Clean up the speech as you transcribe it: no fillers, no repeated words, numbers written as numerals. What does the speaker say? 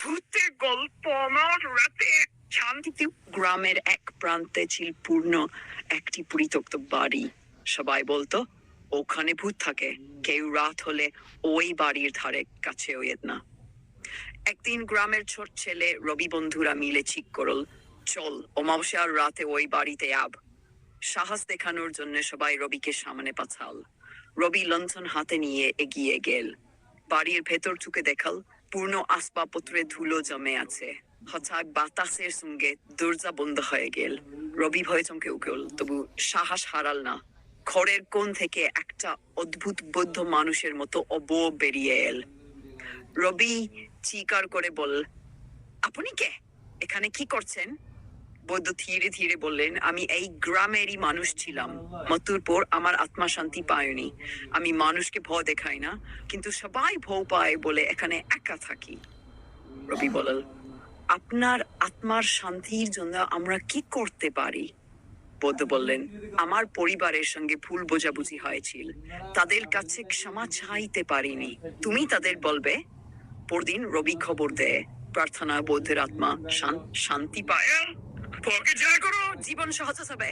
ভূতের গল্প আমার রাতে শান্তিতে গ্রামের এক প্রান্তে ছিল পূর্ণ একটি পরিত্যক্ত বাড়ি। সবাই বলতো ওখানে ভূত থাকে, কেউ রাত হলে ওই বাড়ির ধারে কাছেও যেত না। একদিন গ্রামের ছোট ছেলে রবি বন্ধুরা মিলে ঠিক করল, চল অমাবস্যার রাতে ওই বাড়িতে সাহস দেখানোর জন্য সবাই রবিকে সামনে পাঠাল। রবি লণ্ঠন হাতে নিয়ে এগিয়ে গেল। বাড়ির ভেতর ঢুকে দেখাল পূর্ণ আসবাবপত্রে ধুলো জমে আছে। হঠাৎ বাতাসের সঙ্গে দরজা বন্ধ হয়ে গেল। রবি ভয়ে চমকে উঠল, তবু সাহস হারাল না। ঘরের কোণ থেকে একটা অদ্ভুত বৌদ্ধ মানুষের মতো বেরিয়ে এল। রবি চিৎকার করে বল, আপনি কে? এখানে কি করছেন? বৌদ্ধ ধীরে ধীরে বললেন, আমি এই গ্রামেরই মানুষ ছিলাম। মৃত্যুর পর আমার আত্মা শান্তি পায়নি। আমি মানুষকে ভয় দেখাই না, কিন্তু সবাই ভয় পায় বলে এখানে একা থাকি। রবি বলল, আপনার আত্মার শান্তির জন্য আমরা কি করতে পারি? বৌদ্ধ বললেন, আমার পরিবারের সঙ্গে ভুল বোঝাবুঝি হয়েছিল, তাদের কাছে ক্ষমা চাইতে পারিনি, তুমি তাদের বলবে। পরদিন রবি খবর দেয়, প্রার্থনা বৌদ্ধের আত্মা শান্তি পায়। জীবন সহজ হবে।